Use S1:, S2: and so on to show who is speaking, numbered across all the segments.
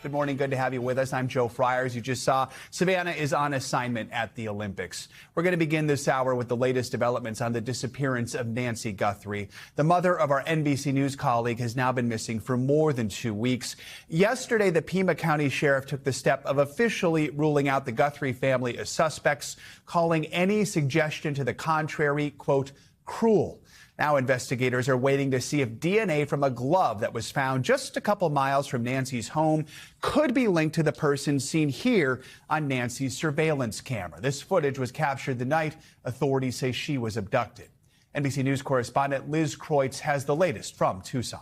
S1: Good morning. Good to have you with us. I'm Joe Fryer. As you just saw, Savannah is on assignment at the Olympics. We're going to begin this hour with the latest developments on the disappearance of Nancy Guthrie. The mother of our NBC News colleague has now been missing for more than 2 weeks. Yesterday, the Pima County Sheriff took the step of officially ruling out the Guthrie family as suspects, calling any suggestion to the contrary, quote, cruel. Now investigators are waiting to see if DNA from a glove that was found just a couple miles from Nancy's home could be linked to the person seen here on Nancy's surveillance camera. This footage was captured the night authorities say she was abducted. NBC News correspondent Liz Kreutz has the latest from Tucson.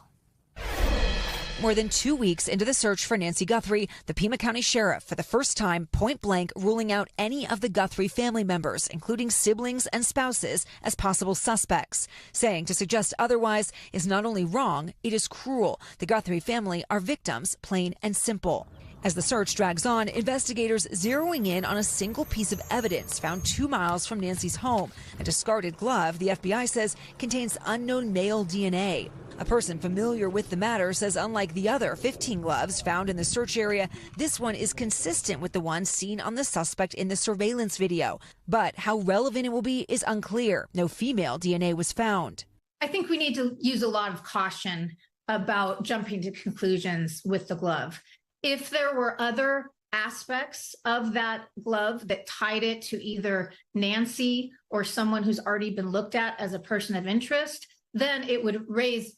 S2: More than 2 weeks into the search for Nancy Guthrie, the Pima County Sheriff, for the first time, point blank ruling out any of the Guthrie family members, including siblings and spouses, as possible suspects, saying to suggest otherwise is not only wrong, it is cruel. The Guthrie family are victims, plain and simple. As the search drags on, investigators zeroing in on a single piece of evidence found 2 miles from Nancy's home. A discarded glove, the FBI says, contains unknown male DNA. A person familiar with the matter says unlike the other 15 gloves found in the search area, this one is consistent with the one seen on the suspect in the surveillance video. But how relevant it will be is unclear. No female DNA was found.
S3: I think we need to use a lot of caution about jumping to conclusions with the glove. If there were other aspects of that glove that tied it to either Nancy or someone who's already been looked at as a person of interest, then it would raise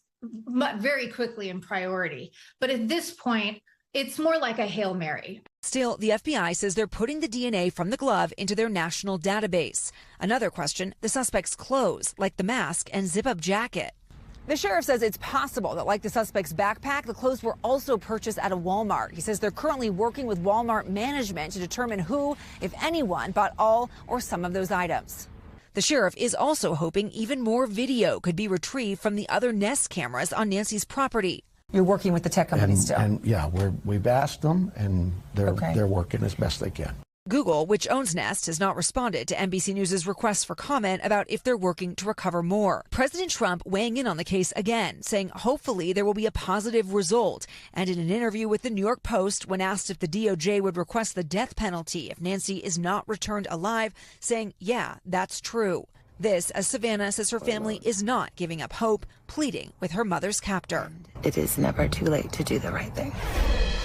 S3: very quickly in priority. But at this point, it's more like a Hail Mary.
S2: Still, the FBI says they're putting the DNA from the glove into their national database. Another question, the suspect's clothes, like the mask and zip-up jacket. The sheriff says it's possible that, like the suspect's backpack, the clothes were also purchased at a Walmart. He says they're currently working with Walmart management to determine who, if anyone, bought all or some of those items. The sheriff is also hoping even more video could be retrieved from the other Nest cameras on Nancy's property. You're working with the tech companies still?
S4: And yeah, we've asked them, and they're working as best they can.
S2: Google, which owns Nest, has not responded to NBC News' request for comment about if they're working to recover more. President Trump weighing in on the case again, saying hopefully there will be a positive result. And in an interview with the New York Post, when asked if the DOJ would request the death penalty if Nancy is not returned alive, saying, yeah, that's true. This, as Savannah says her family is not giving up hope, pleading with her mother's captor.
S5: It is never too late to do the right thing.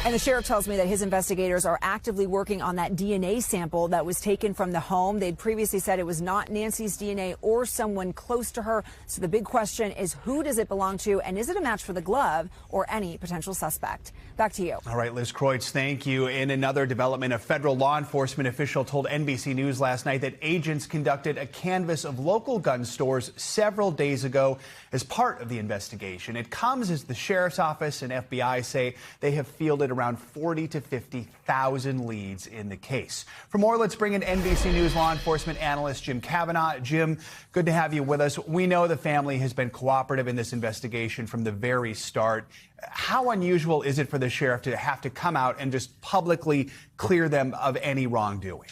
S2: And the sheriff tells me that his investigators are actively working on that DNA sample that was taken from the home. They'd previously said it was not Nancy's DNA or someone close to her. So the big question is, who does it belong to, and is it a match for the glove or any potential suspect? Back to you.
S1: All right, Liz Kreutz, thank you. In another development, a federal law enforcement official told NBC News last night that agents conducted a canvass of local gun stores several days ago as part of the investigation. It comes as the sheriff's office and FBI say they have fielded around 40 to 50,000 leads in the case. For more, let's bring in NBC News law enforcement analyst Jim Kavanaugh. Jim, good to have you with us. We know the family has been cooperative in this investigation from the very start. How unusual is it for the sheriff to have to come out and just publicly clear them of any wrongdoing?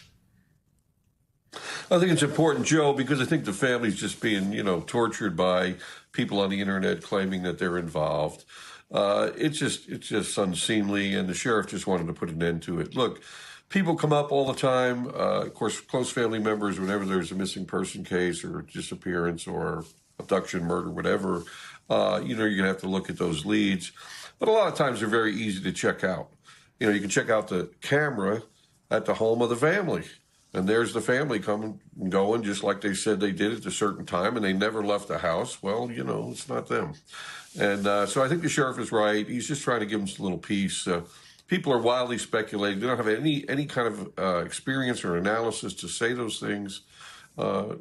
S6: I think it's important, Joe, because I think the family's just being, tortured by people on the internet claiming that they're involved. It's just unseemly, and the sheriff just wanted to put an end to it. Look, people come up all the time. Of course, close family members, whenever there's a missing person case or disappearance or abduction, murder, whatever, you're going to have to look at those leads. But a lot of times they're very easy to check out. You can check out the camera at the home of the family. And there's the family coming and going just like they said they did at a certain time, and they never left the house. Well, it's not them. And so I think the sheriff is right. He's just trying to give them a little peace. People are wildly speculating. They don't have any kind of experience or analysis to say those things.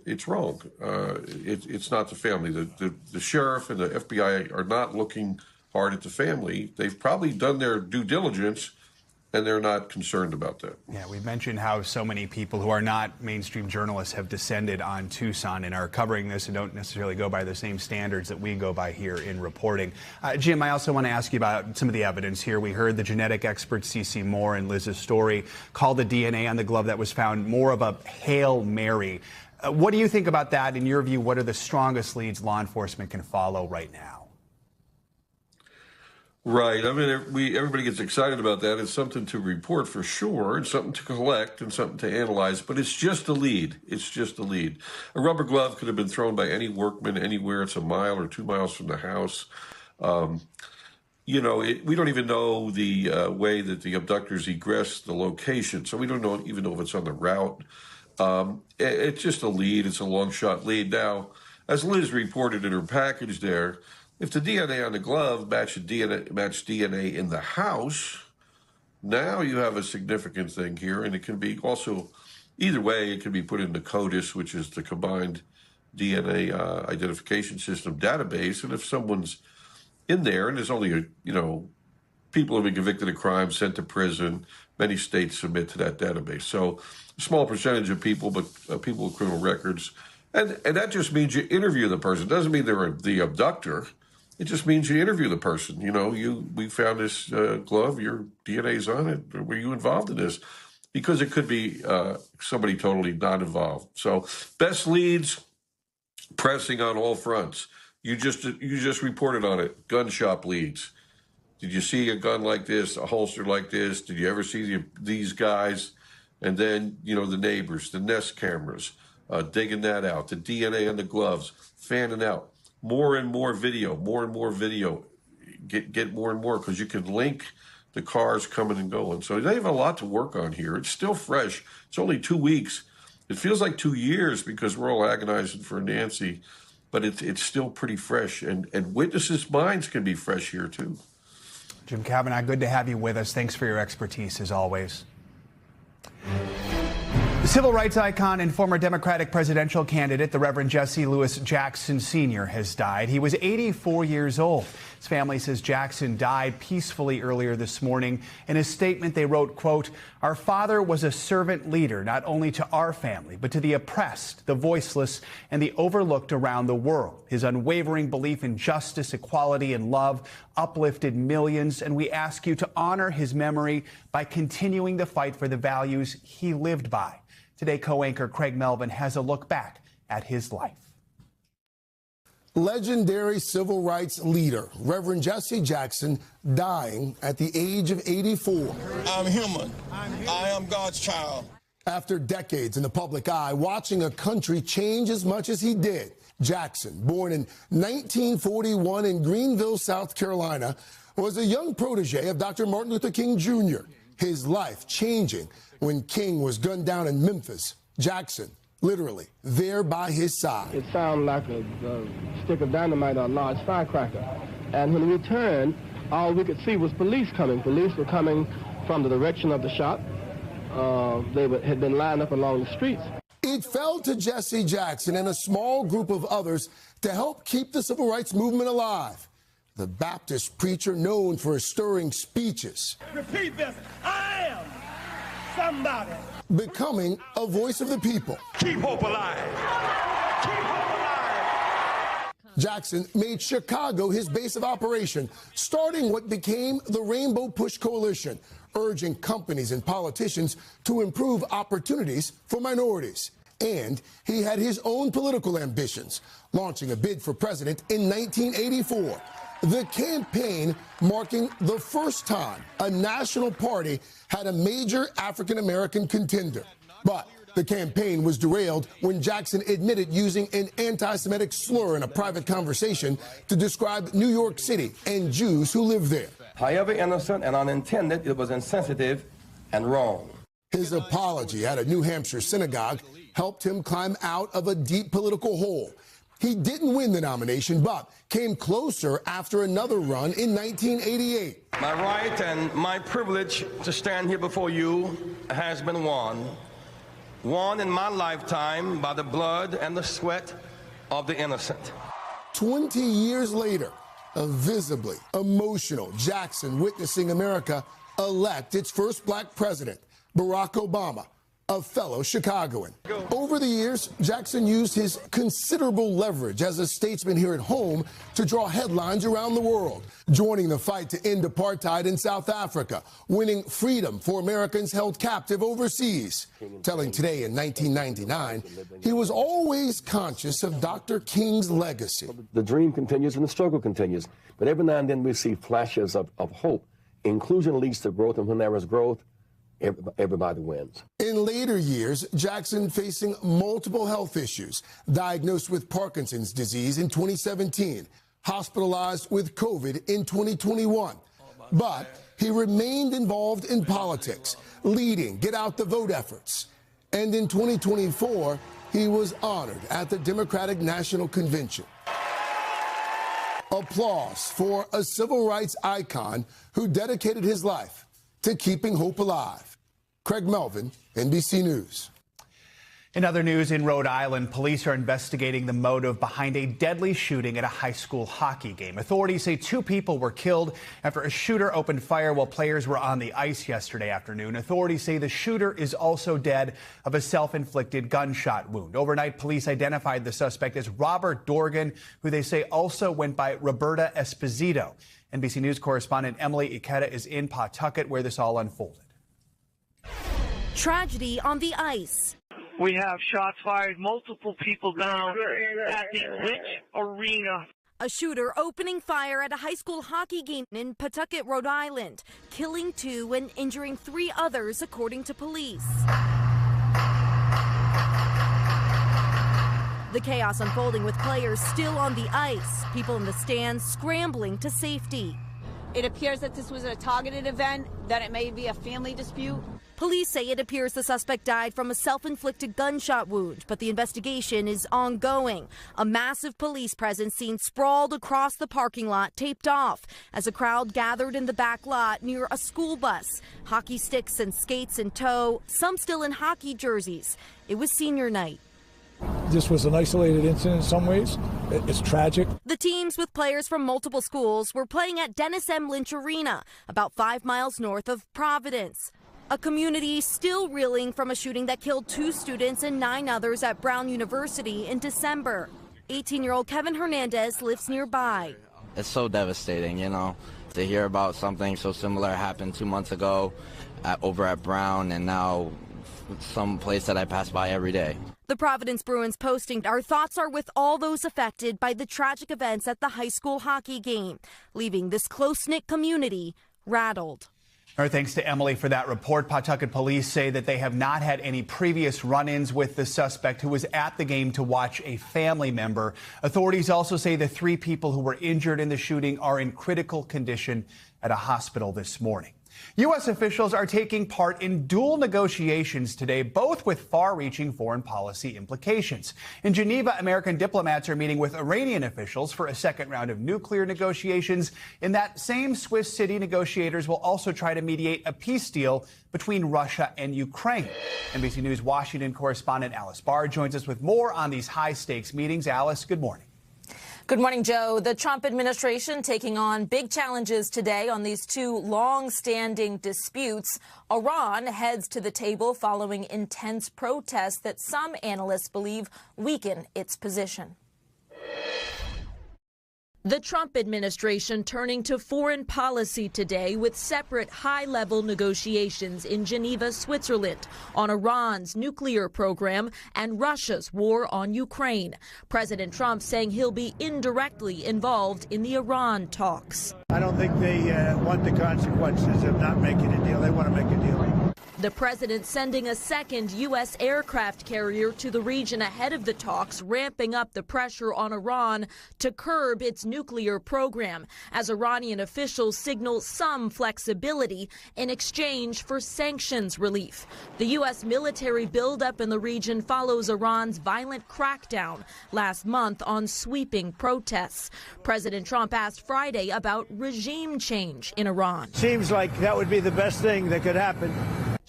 S6: It's wrong. It's not the family. The sheriff and the FBI are not looking hard at the family. They've probably done their due diligence, and they're not concerned about that.
S1: Yeah, we've mentioned how so many people who are not mainstream journalists have descended on Tucson and are covering this and don't necessarily go by the same standards that we go by here in reporting. Jim, I also want to ask you about some of the evidence here. We heard the genetic expert C.C. Moore in Liz's story call the DNA on the glove that was found more of a Hail Mary. What do you think about that? In your view, what are the strongest leads law enforcement can follow right now?
S6: Right. I mean, everybody gets excited about that. It's something to report for sure, and something to collect, and something to analyze. But it's just a lead. It's just a lead. A rubber glove could have been thrown by any workman anywhere. It's a mile or 2 miles from the house. We don't even know the way that the abductors egressed the location, so we don't even know if it's on the route. It's just a lead. It's a long shot lead. Now, as Liz reported in her package there, if the DNA on the glove matched DNA in the house, now you have a significant thing here, and it can be also, either way, it can be put into CODIS, which is the Combined DNA Identification System database, and if someone's in there, and there's only, people have been convicted of crimes, sent to prison, many states submit to that database. So a small percentage of people, but people with criminal records, and that just means you interview the person. It doesn't mean they're the abductor. It just means you interview the person. We found this glove, your DNA's on it. Were you involved in this? Because it could be somebody totally not involved. So best leads, pressing on all fronts. You just reported on it. Gun shop leads. Did you see a gun like this, a holster like this? Did you ever see these guys? And then, the neighbors, the Nest cameras, digging that out, the DNA on the gloves, fanning out. More and more video, get more and more, because you can link the cars coming and going. So they have a lot to work on here. It's still fresh. It's only 2 weeks. It feels like 2 years because we're all agonizing for Nancy, but it's still pretty fresh. And witnesses' minds can be fresh here too.
S1: Jim Kavanaugh, good to have you with us. Thanks for your expertise as always. The civil rights icon and former Democratic presidential candidate, the Reverend Jesse Louis Jackson Sr., has died. He was 84 years old. His family says Jackson died peacefully earlier this morning. In a statement, they wrote, quote, "Our father was a servant leader, not only to our family, but to the oppressed, the voiceless, and the overlooked around the world. His unwavering belief in justice, equality, and love uplifted millions, and we ask you to honor his memory by continuing the fight for the values he lived by." Today, co-anchor Craig Melvin has a look back at his life.
S7: Legendary civil rights leader, Reverend Jesse Jackson, dying at the age of 84.
S8: I'm human. I am God's child.
S7: After decades in the public eye, watching a country change as much as he did, Jackson, born in 1941 in Greenville, South Carolina, was a young protege of Dr. Martin Luther King Jr., his life changing when King was gunned down in Memphis. Jackson, literally, there by his side.
S9: It sounded like a stick of dynamite or a large firecracker. And when we turned, all we could see was police coming. Police were coming from the direction of the shot. Had been lined up along the streets.
S7: It fell to Jesse Jackson and a small group of others to help keep the civil rights movement alive. The Baptist preacher known for his stirring speeches.
S8: Repeat this. I am somebody.
S7: Becoming a voice of the people.
S8: Keep hope alive. Keep hope alive.
S7: Jackson made Chicago his base of operation, starting what became the Rainbow Push Coalition, urging companies and politicians to improve opportunities for minorities. And he had his own political ambitions, launching a bid for president in 1984. The campaign marking the first time a national party had a major African-American contender. But the campaign was derailed when Jackson admitted using an anti-Semitic slur in a private conversation to describe New York City and Jews who live there.
S9: However innocent and unintended, it was insensitive and wrong.
S7: His apology at a New Hampshire synagogue helped him climb out of a deep political hole. He didn't win the nomination, but came closer after another run in 1988.
S9: My right and my privilege to stand here before you has been won in my lifetime by the blood and the sweat of the innocent.
S7: 20 years later, a visibly emotional Jackson witnessing America elect its first black president, Barack Obama. a fellow Chicagoan. Over the years, Jackson used his considerable leverage as a statesman here at home to draw headlines around the world, joining the fight to end apartheid in South Africa, winning freedom for Americans held captive overseas, telling Today in 1999 he was always conscious of Dr. King's legacy.
S10: The dream continues and the struggle continues, but every now and then we see flashes of hope. Inclusion leads to growth, and when there is growth, everybody wins.
S7: In later years, Jackson facing multiple health issues, diagnosed with Parkinson's disease in 2017, hospitalized with COVID in 2021. But he remained involved in politics, leading Get Out the Vote efforts. And in 2024, he was honored at the Democratic National Convention. Applause for a civil rights icon who dedicated his life to keeping hope alive. Craig Melvin, NBC News.
S1: In other news, in Rhode Island, police are investigating the motive behind a deadly shooting at a high school hockey game. Authorities say 2 people were killed after a shooter opened fire while players were on the ice yesterday afternoon. Authorities say the shooter is also dead of a self-inflicted gunshot wound. Overnight, police identified the suspect as Robert Dorgan, who they say also went by Roberta Esposito. NBC News correspondent Emily Ikeda is in Pawtucket, where this all unfolded.
S11: Tragedy on the ice.
S12: We have shots fired, multiple people down at the Rich Arena.
S11: A shooter opening fire at a high school hockey game in Pawtucket, Rhode Island, killing 2 and injuring 3 others, according to police. The chaos unfolding with players still on the ice, people in the stands scrambling to safety.
S13: It appears that this was a targeted event, that it may be a family dispute.
S11: Police say it appears the suspect died from a self-inflicted gunshot wound, but the investigation is ongoing. A massive police presence seen sprawled across the parking lot, taped off, as a crowd gathered in the back lot near a school bus. Hockey sticks and skates in tow, some still in hockey jerseys. It was senior night.
S14: This was an isolated incident in some ways. It's tragic.
S11: The teams with players from multiple schools were playing at Dennis M. Lynch Arena, about 5 miles north of Providence. A community still reeling from a shooting that killed 2 students and 9 others at Brown University in December. 18-year-old Kevin Hernandez lives nearby.
S15: It's so devastating, you know, to hear about something so similar happened 2 months ago over at Brown, and now some place that I pass by every day.
S11: The Providence Bruins posting, "Our thoughts are with all those affected by the tragic events at the high school hockey game, leaving this close-knit community rattled."
S1: All right, thanks to Emily for that report. Pawtucket police say that they have not had any previous run-ins with the suspect, who was at the game to watch a family member. Authorities also say the 3 people who were injured in the shooting are in critical condition at a hospital this morning. U.S. officials are taking part in dual negotiations today, both with far-reaching foreign policy implications. In Geneva, American diplomats are meeting with Iranian officials for a second round of nuclear negotiations. In that same Swiss city, negotiators will also try to mediate a peace deal between Russia and Ukraine. NBC News Washington correspondent Alice Barr joins us with more on these high-stakes meetings. Alice, good morning.
S16: Good morning, Joe. The Trump administration taking on big challenges today on these 2 long-standing disputes. Iran heads to the table following intense protests that some analysts believe weaken its position. The Trump administration turning to foreign policy today with separate high-level negotiations in Geneva, Switzerland, on Iran's nuclear program and Russia's war on Ukraine. President Trump saying he'll be indirectly involved in the Iran talks.
S17: I don't think they want the consequences of not making a deal. They want to make a deal.
S16: The president sending a second U.S. aircraft carrier to the region ahead of the talks, ramping up the pressure on Iran to curb its nuclear program, as Iranian officials signal some flexibility in exchange for sanctions relief. The U.S. military buildup in the region follows Iran's violent crackdown last month on sweeping protests. President Trump asked Friday about regime change in Iran.
S17: Seems like that would be the best thing that could happen.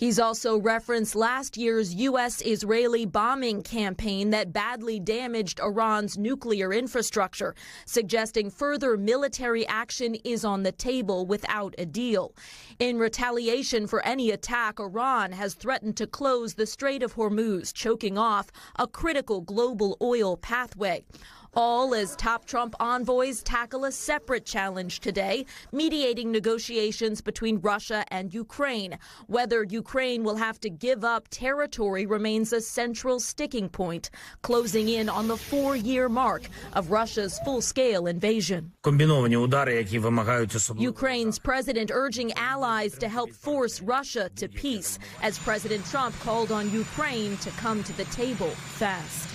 S16: He's also referenced last year's U.S.-Israeli bombing campaign that badly damaged Iran's nuclear infrastructure, suggesting further military action is on the table without a deal. In retaliation for any attack, Iran has threatened to close the Strait of Hormuz, choking off a critical global oil pathway. All as top Trump envoys tackle a separate challenge today, mediating negotiations between Russia and Ukraine. Whether Ukraine will have to give up territory remains a central sticking point, closing in on the 4-year mark of Russia's full-scale invasion. Ukraine's president urging allies to help force Russia to peace, as President Trump called on Ukraine to come to the table fast.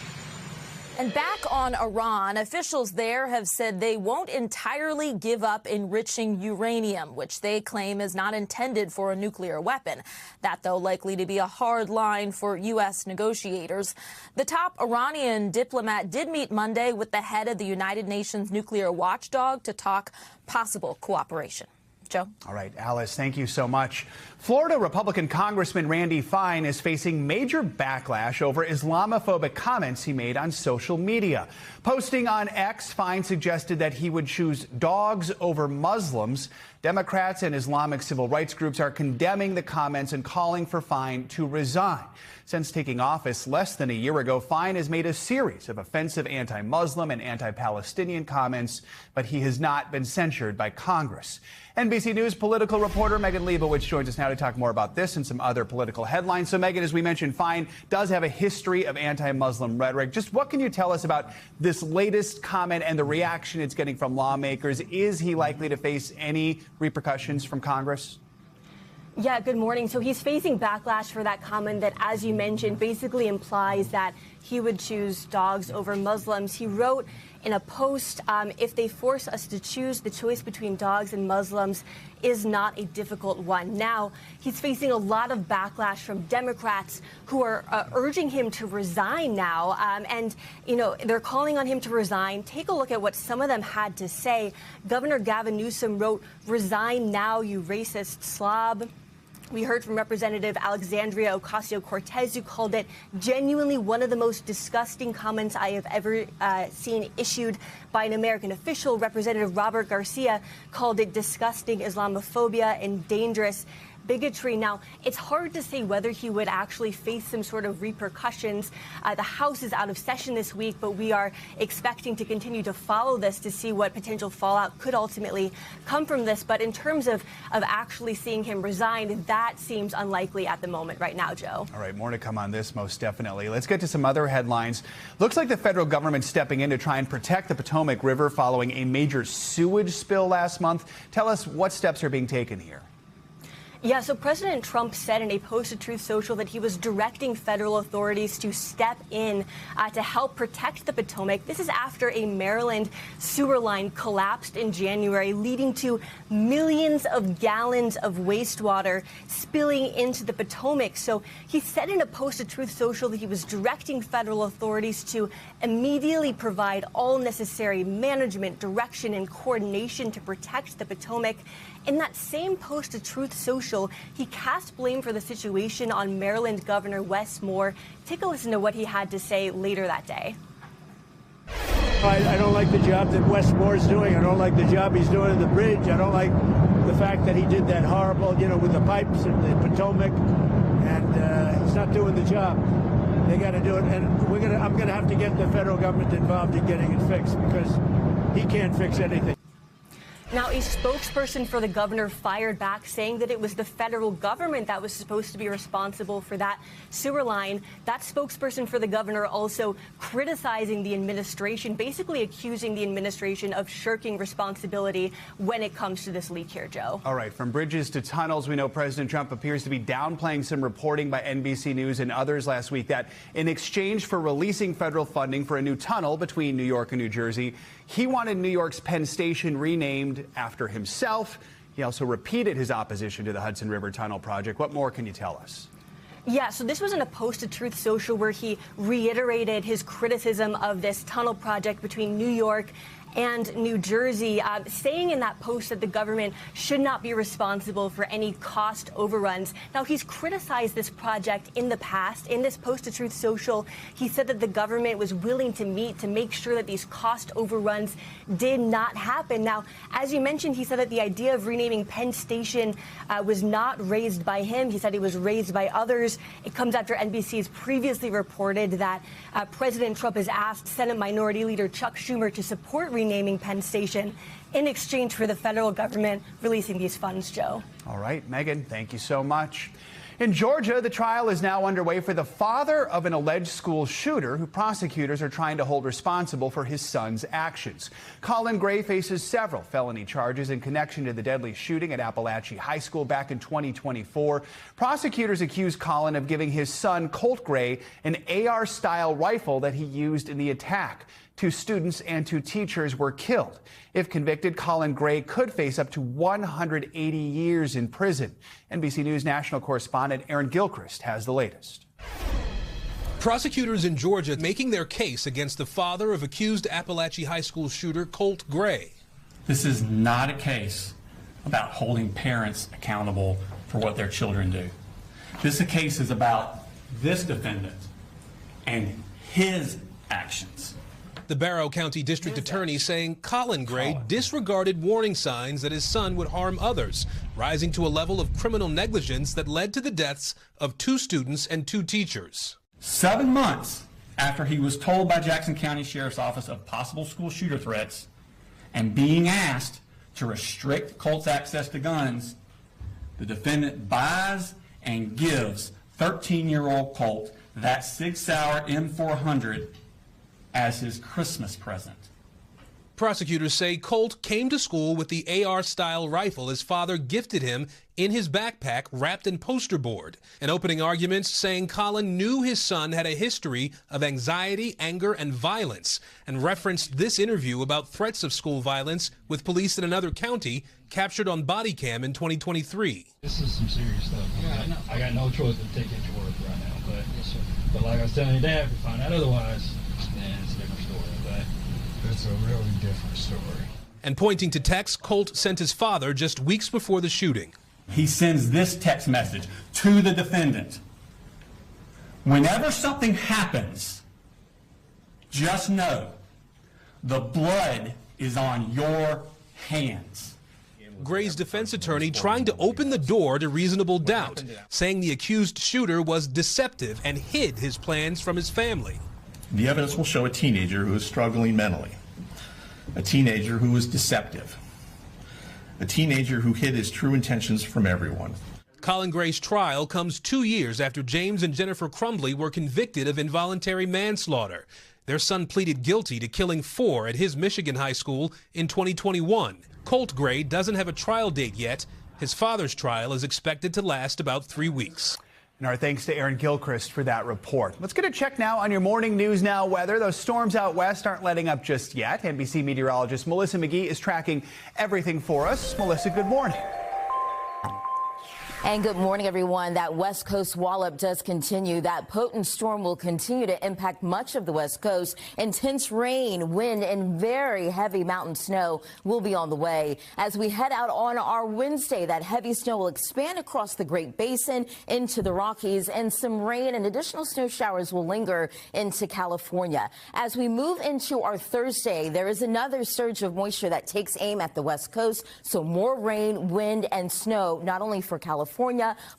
S16: And back on Iran, officials there have said they won't entirely give up enriching uranium, which they claim is not intended for a nuclear weapon. That, though, likely to be a hard line for U.S. negotiators. The top Iranian diplomat did meet Monday with the head of the United Nations nuclear watchdog to talk possible cooperation. Joe?
S1: All right, Alice, thank you so much. Florida Republican Congressman Randy Fine is facing major backlash over Islamophobic comments he made on social media. Posting on X, Fine suggested that he would choose dogs over Muslims. Democrats and Islamic civil rights groups are condemning the comments and calling for Fine to resign. Since taking office less than a year ago, Fine has made a series of offensive anti-Muslim and anti-Palestinian comments, but he has not been censured by Congress. NBC News political reporter Megan Leibowitz joins us now to talk more about this and some other political headlines. So, Megan, as we mentioned, Fine does have a history of anti-Muslim rhetoric. Just what can you tell us about this latest comment and the reaction it's getting from lawmakers? Is he likely to face any repercussions from Congress?
S18: Yeah, good morning. So he's facing backlash for that comment that, as you mentioned, basically implies that he would choose dogs over Muslims. He wrote in a post, if they force us to choose, the choice between dogs and Muslims is not a difficult one. Now, he's facing a lot of backlash from Democrats who are urging him to resign now. And, you know, they're calling on him to resign. Take a look at what some of them had to say. Governor Gavin Newsom wrote, "Resign now, you racist slob." We heard from Representative Alexandria Ocasio-Cortez, who called it genuinely one of the most disgusting comments I have ever seen issued by an American official. Representative Robert Garcia called it disgusting Islamophobia and dangerous bigotry. Now, it's hard to say whether he would actually face some sort of repercussions. The House is out of session this week, but we are expecting to continue to follow this to see what potential fallout could ultimately come from this. But in terms of actually seeing him resign, that seems unlikely at the moment right now, Joe.
S1: All right, more to come on this, most definitely. Let's get to some other headlines. Looks like the federal government stepping in to try and protect the Potomac River following a major sewage spill last month. Tell us what steps are being taken here.
S18: Yeah, so President Trump said in a post to Truth Social that he was directing federal authorities to step in to help protect the Potomac. This is after a Maryland sewer line collapsed in January, leading to millions of gallons of wastewater spilling into the Potomac. So he said in a post to Truth Social that he was directing federal authorities to immediately provide all necessary management, direction, and coordination to protect the Potomac. In that same post to Truth Social, he cast blame for the situation on Maryland Governor Wes Moore. Take a listen to what he had to say later that day.
S17: I don't like the job that Wes Moore's doing. I don't like the job he's doing in the bridge. I don't like the fact that he did that horrible, you know, with the pipes in the Potomac. And he's not doing the job. They got to do it. And I'm going to have to get the federal government involved in getting it fixed because he can't fix anything.
S18: Now, a spokesperson for the governor fired back, saying that it was the federal government that was supposed to be responsible for that sewer line. That spokesperson for the governor also criticizing the administration, basically accusing the administration of shirking responsibility when it comes to this leak here, Joe.
S1: All right, from bridges to tunnels, we know President Trump appears to be downplaying some reporting by NBC News and others last week that in exchange for releasing federal funding for a new tunnel between New York and New Jersey, he wanted New York's Penn Station renamed after himself. He also repeated his opposition to the Hudson River Tunnel project. What more can you tell us?
S18: Yeah, so this was in a post to Truth Social where he reiterated his criticism of this tunnel project between New York and New Jersey, saying in that post that the government should not be responsible for any cost overruns. Now, he's criticized this project in the past. In this post to Truth Social, he said that the government was willing to meet to make sure that these cost overruns did not happen. Now, as you mentioned, he said that the idea of renaming Penn Station was not raised by him. He said it was raised by others. It comes after NBC has previously reported that President Trump has asked Senate Minority Leader Chuck Schumer to support renaming Penn Station in exchange for the federal government releasing these funds, Joe.
S1: All right, Megan, thank you so much. In Georgia, the trial is now underway for the father of an alleged school shooter who prosecutors are trying to hold responsible for his son's actions. Colin Gray faces several felony charges in connection to the deadly shooting at Appalachia High School back in 2024. Prosecutors accuse Colin of giving his son, Colt Gray, an AR-style rifle that he used in the attack. 2 students and 2 teachers were killed. If convicted, Colin Gray could face up to 180 years in prison. NBC News national correspondent Aaron Gilchrist has the latest.
S19: Prosecutors in Georgia making their case against the father of accused Appalachia High School shooter Colt Gray.
S20: This is not a case about holding parents accountable for what their children do. This case is about this defendant and his actions.
S19: The Barrow County District Attorney saying Colin Gray disregarded warning signs that his son would harm others, rising to a level of criminal negligence that led to the deaths of 2 students and 2 teachers.
S20: 7 months after he was told by Jackson County Sheriff's Office of possible school shooter threats and being asked to restrict Colt's access to guns, the defendant buys and gives 13-year-old Colt that Sig Sauer M400 as his Christmas present.
S19: Prosecutors say Colt came to school with the AR-style rifle his father gifted him in his backpack wrapped in poster board. And opening arguments saying Colin knew his son had a history of anxiety, anger, and violence, and referenced this interview about threats of school violence with police in another county captured on body cam in 2023.
S21: This is some serious stuff. Yeah, I got no choice but to take it to work right now. But like I was telling your dad, if we find out otherwise, then it's a different story, okay? It's a really different story.
S19: And pointing to texts Colt sent his father just weeks before the shooting.
S20: He sends this text message to the defendant. Whenever something happens, just know the blood is on your hands.
S19: Gray's defense attorney trying to open the door to reasonable doubt, saying the accused shooter was deceptive and hid his plans from his family.
S22: The evidence will show a teenager who is struggling mentally, a teenager who is deceptive, a teenager who hid his true intentions from everyone.
S19: Colin Gray's trial comes 2 years after James and Jennifer Crumbly were convicted of involuntary manslaughter. Their son pleaded guilty to killing 4 at his Michigan high school in 2021. Colt Gray doesn't have a trial date yet. His father's trial is expected to last about 3 weeks.
S1: And our thanks to Aaron Gilchrist for that report. Let's get a check now on your morning News Now weather. Those storms out west aren't letting up just yet. NBC meteorologist Melissa McGee is tracking everything for us. Melissa, good morning.
S23: And good morning, everyone. That West Coast wallop does continue. That potent storm will continue to impact much of the West Coast. Intense rain, wind, and very heavy mountain snow will be on the way. As we head out on our Wednesday, that heavy snow will expand across the Great Basin into the Rockies, and some rain and additional snow showers will linger into California. As we move into our Thursday, there is another surge of moisture that takes aim at the West Coast. So more rain, wind, and snow, not only for California,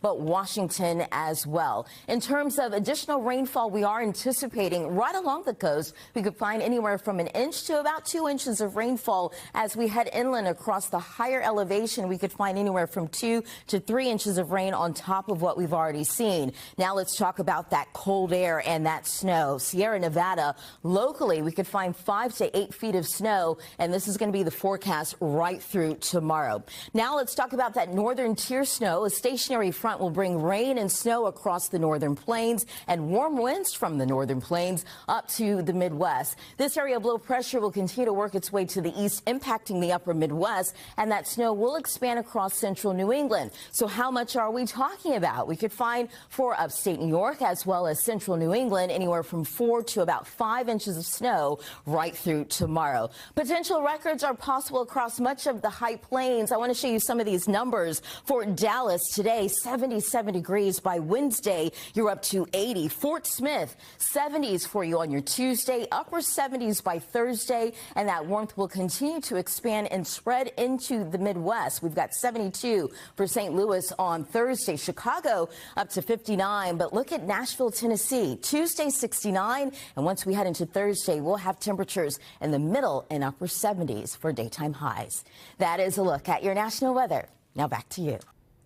S23: but Washington as well. In terms of additional rainfall, we are anticipating right along the coast, we could find anywhere from 1 inch to about 2 inches of rainfall. As we head inland across the higher elevation, we could find anywhere from 2 to 3 inches of rain on top of what we've already seen. Now let's talk about that cold air and that snow. Sierra Nevada, locally, we could find 5 to 8 feet of snow, and this is going to be the forecast right through tomorrow. Now let's talk about that northern tier snow. stationary front will bring rain and snow across the northern plains and warm winds from the northern plains up to the Midwest. This area of low pressure will continue to work its way to the east, impacting the upper Midwest, and that snow will expand across central New England. So how much are we talking about? We could find for upstate New York as well as central New England anywhere from 4 to about 5 inches of snow right through tomorrow. Potential records are possible across much of the High Plains. I want to show you some of these numbers. For Dallas today, 77 degrees. By Wednesday, you're up to 80. Fort Smith, 70s for you on your Tuesday, upper 70s by Thursday, and that warmth will continue to expand and spread into the Midwest. We've got 72 for St. Louis on Thursday. Chicago up to 59, but look at Nashville, Tennessee. Tuesday, 69, and once we head into Thursday, we'll have temperatures in the middle and upper 70s for daytime highs. That is a look at your national weather. Now back to you.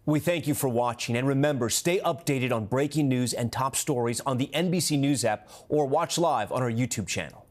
S3: We thank you for watching, and remember, stay updated on breaking news and top stories on the NBC News app or watch live on our YouTube channel.